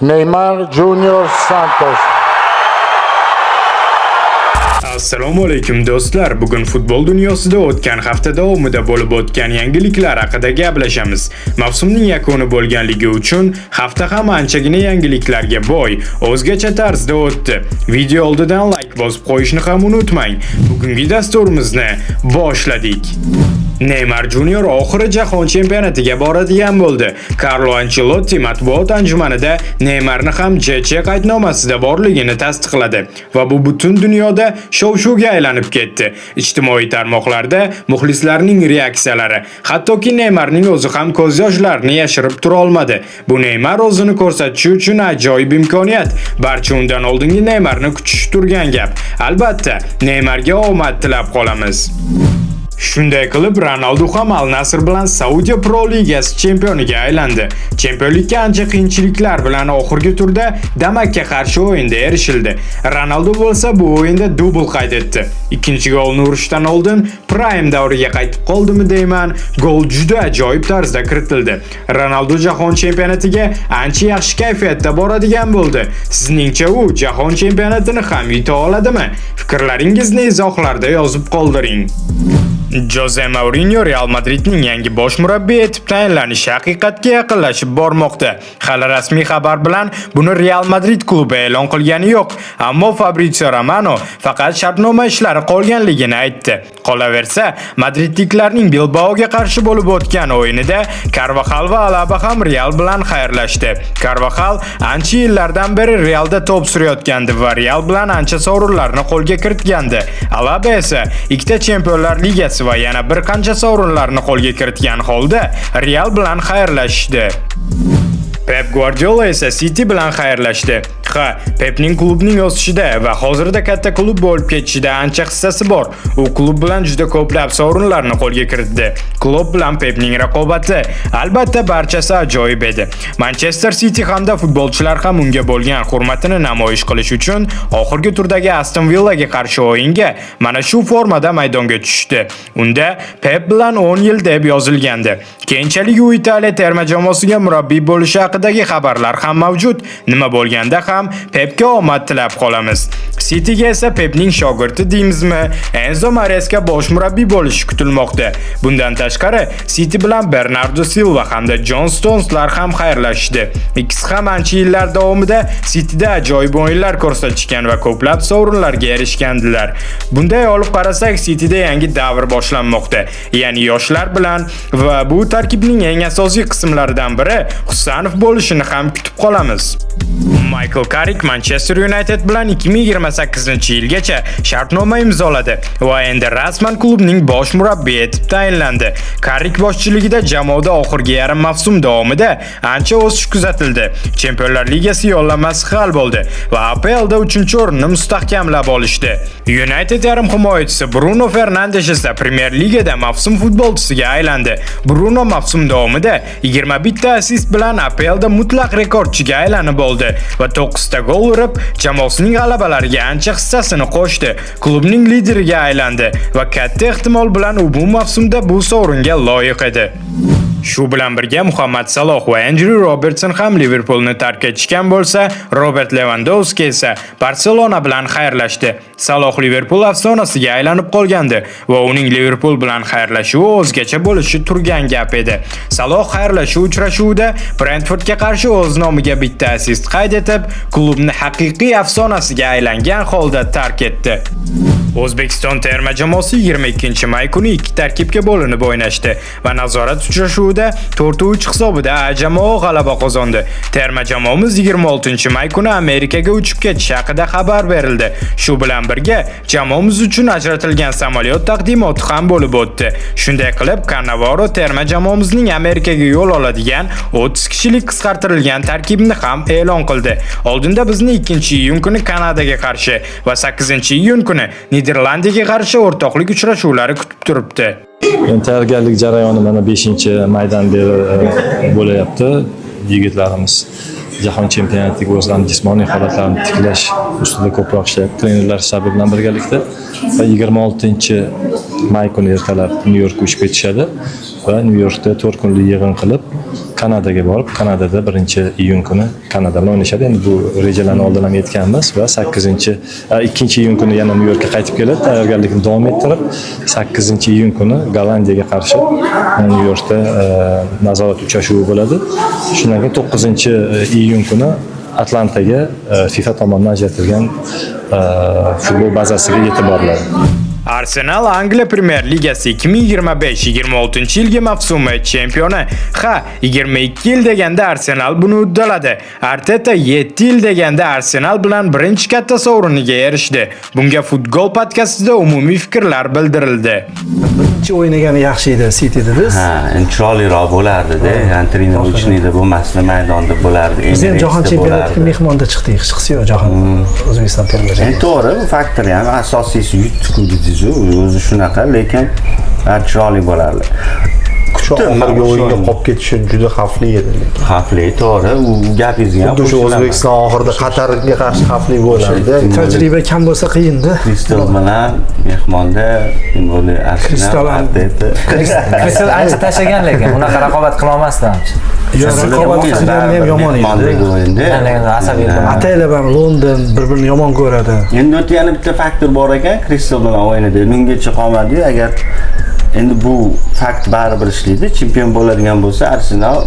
Neymar Junior Santos. Assalomu alaykum do'stlar. Bugun futbol dunyosida o'tgan hafta davomida bo'lib o'tgan yangiliklar haqida gaplashamiz. Mavsumning yakuni bo'lganligi uchun hafta ham anchagina yangiliklarga boy, o'zgacha tarzda o'tdi. Video oldidan like bosib qo'yishni ham unutmang. Bugungi dasturimizni boshladik. Neymar Junior oxiri jahon chempionatiga boradigan bo'ldi. Carlo Ancelotti matbuot anjumanida Neymarni ham JC qaydnomasida borligini tasdiqladi va bu butun dunyoda shov-shuvga aylanib ketdi. Ijtimoiy tarmoqlarda muxlislarning reaksiyalari, hattoki Neymarning o'zi ham ko'z yoshlarini yashirib tura olmadi. Bu Neymar o'zini ko'rsatishi uchun ajoyib imkoniyat. Barcha undan oldingi Neymarni kutish turgan gap. Albatta, Neymarga omad tilab qolamiz. Shunday qilib, Ronaldo ham Al Nassr bilan Saudiya Pro Ligasi chempioniga aylandi. Chempionlikka ancha qiyinchiliklar bilan oxirgi turda Damakka qarshi o'yinda erishildi. Ronaldo bo'lsa bu o'yinda dubl qayd etdi. Ikkinchi golni urishdan oldin prime davriga qaytib qoldimi deyman, gol juda ajoyib tarzda kiritildi. Ronaldo jahon chempionatiga ancha yaxshi kayfiyatda boradigan bo'ldi. Sizningcha u jahon chempionatini ham yuta oladimi? Fikrlaringizni izohlarda yozib qoldiring. Jose Mourinho Real Madridning yangi bosh murabbiy etib tayinlanishi haqiqatga yaqinlashib bormoqda. Hali rasmiy xabar bilan buni Real Madrid klubi e'lon qilgani yo'q, ammo Fabrizio Romano faqat shartnoma ishlari qolganligini aytdi. Qolaversa, madridliklarning Bilbaoga qarshi bo'lib o'tgan o'yinida Carvajal va Alaba ham Real bilan xayrlashdi. Carvajal ancha yillardan beri Realda to'p surayotgandi va Real bilan ancha sovrinlarni qo'lga kiritgandi. Alaba esa ikkita Chempionlar Ligasi va yana bir qancha sovrinlarni qo'lga kiritgan holda Real bilan xayrlashdi. Pep Guardiola esa City bilan xayrlashdi. Pepning klubning o'sishida va hozirda katta klub bo'lib ketishida ancha hissasi bor. U klub bilan juda ko'plab sovrinlarni qo'lga kiritdi. Klub bilan Pepning raqobati albatta barchasi ajoyib edi. Manchester City hamda futbolchilar ham unga bo'lgan hurmatini namoyish qilish uchun oxirgi turdagi Aston Villaga qarshi o'yinga mana shu formada maydonga tushdi. Unda Pep bilan 10 yil deb yozilgandi. Keyinchalik u Italiya terma jamoasiga murabbiy bo'lishi haqidagi xabarlar ham mavjud. Nima bo'lganda ham Pepga omad tilab qolamiz. Cityga esa Pepning shogirdi deymizmi, Enzo Maresca bosh murabbiy bo'lishi kutilmoqda. Bundan tashqari, City bilan Bernardo Silva hamda John Stoneslar ham xayrlashdi. Ikkisi ham ancha yillar davomida Cityda ajoyib o'yinlar ko'rsatishgan va ko'plab sovrinlarga erishgandilar. Bunday olib qarasak, Cityda yangi davr boshlanmoqda. Ya'ni yoshlar bilan va bu tarkibning eng asosiy qismlaridan biri Husanov bo'lishini ham kutib qolamiz. Michael Carrick Manchester United bilan 2028-yilgacha shartnoma imzoladi va endi rasman klubning bosh murabbiyi etib tayinlandi. Carrick boshchiligida jamoada oxirgi yarim mavsum davomida ancha o'sish kuzatildi. Chempionlar Ligasi yo'llanmasi hal bo'ldi va APLda 3-o'rinni mustahkamlab olishdi. United yarim himoyachisi Bruno Fernandes esa Premier Ligada mavsum futbolchisiga aylandi. Bruno mavsum davomida 21 ta assist bilan APLda mutlaq rekordchiga aylanib oldi va 9 ta gol urib, jamoasining g'alabalariga ancha hissasini qo'shdi. Klubning lideriga aylandi va katta ehtimol bilan u bu mavsumda bu sovringa loyiq edi. Shu bilan birga Muhammad Saloh va Andrew Robertson ham Liverpoolni tark etishgan bo'lsa, Robert Lewandowski esa Barcelona bilan xayrlashdi. Saloh Liverpool afsonasiga aylanib qolgandi va uning Liverpool bilan xayrlashuvi o'zgacha bo'lishi turgan gap edi. Saloh xayrlashuv uchrashuvida Brentfordga qarshi o'z nomiga bitta assist qayd etib, klubni haqiqiy afsonasiga aylangan holda tark etdi. O'zbekiston terma jamoasi 22-may kuni ikki tarkibga bo'linib o'ynashdi va nazorat uchrashuvida 4-3 hisobida A jamoa g'alaba qozondi. Terma jamoamiz 26-may kuni Amerikaga uchib ketishi haqida xabar berildi. Shu bilan birga jamoamiz uchun ajratilgan samolyot taqdimoti ham bo'lib o'tdi. Shunday qilib, Cannavaro terma jamoamizning Amerikaga yo'l oladigan 30 kishilik qisqartirilgan tarkibni ham e'lon qildi. Oldinda bizni 2-iyun kuni Kanadaga qarshi va 8-iyun kuni Niderlandiyaga qarshi o'rtoqlik uchrashuvlari kutib turibdi. Tayyorgarlik jarayoni mana 5-maydan beri bo'layapti. Yigitlarimiz jahon chempionatiga o'zlarining jismoniy holatlarini tiklash ustida ko'proq ishlayapti. Trenerlar shtabi bilan birgalikda va 26-may kuni ertalab Nyu-Yorkka uchib ketishadi va Nyu-Yorkda 4 kunlik yig'in qilib Kanadaga borib, Kanadada 1-iyun kuni Kanada bilan o'ynashadi. Endi bu rejalarni oldin ham aytganmiz va 2-iyun kuni yana Nyu Yorkka qaytib keladi, tayyorgarlikni davom ettirib, 8-iyun kuni Gollandiyaga qarshi Nyu Yorkda nazorat uchrashuvi bo'ladi. Shundan keyin 9-iyun kuni Atlantaga FIFA tomonidan ajratilgan futbol bazasiga yetib boriladi. Arsenal Angliya Premyer Ligasi 2025-26 mavsumi chempioni. 22 yil deganda Arsenal buni uddaladi. Arteta 7 yil deganda Arsenal bilan birinchi katta sovringa erishdi. Bunga Futbol podkastida umumiy fikrlar bildirildi. Birinchi o'ynagani yaxshi edi City'da biz. Endi chiroyliroq bo'lardi-da. Ya'ni trener uchinida bo'lmasdi, maydonda bo'lardi. Biz ham jahon chempionatiga mehmonda chiqdik, hech qisi yo'q jahon. O'zbekiston terma jamoasi. To'g'ri, bu faktor ham asosiysi yutdik o'zi shunaqa, lekin chiroyli bo'lardi. Oxirgi o'yinga qolib ketishi juda xavfli edi. Xavfli, to'g'ri, u gapingiz ham. Xuddi shu O'zbekiston oxirida Qatarga qarshi xavfli bo'ladi. Tajriba kam bo'lsa qiyin-da. Kristal bilan mehmonda bo'ldi Kristal Arteta. Kristal ancha tashlagan, lekin unaqa raqobat qila olmasdi ham. Raqobat qilgani ham yomon edi. Asabiy. Ataylar ham London bir-birini yomon ko'radi. Endi o'tda yana bitta faktor bor ekan, Kristal bilan o'ynadi. Bungacha qolmadi. Agar endi bu fakt baribir ishlaydi. Chempion bo'ladigan bo'lsa, Arsenal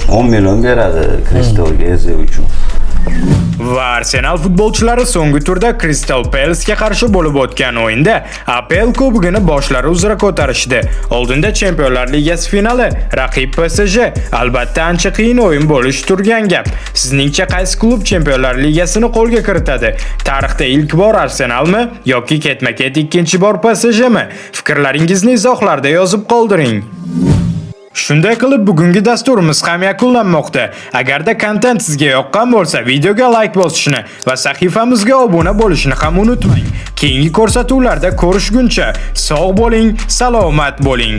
10 million beradi Kristalga ezi uchun. Va Arsenal futbolchilari so'nggi turda Crystal Palace'ga qarshi bo'lib o'tgan o'yinda APL kubogini boshlari uzra ko'tarishdi. Oldinda Chempionlar Ligasi finali, raqib PSG. Albatta ancha qiyin o'yin bo'lishi turgan gap. Sizningcha qaysi klub Chempionlar Ligasini qo'lga kiritadi? Tarixda ilk bor Arsenalmi yoki ketma-ket ikkinchi bor PSJmi? Fikrlaringizni izohlarda yozib qoldiring. Shunday qilib bugungi dasturimiz ham yakunlanmoqda. Agarda kontent sizga yoqqan bo'lsa, videoga like bosishni va sahifamizga obuna bo'lishni ham unutmang. Keyingi ko'rsatuvlarda ko'rishguncha sog' bo'ling, salomat bo'ling.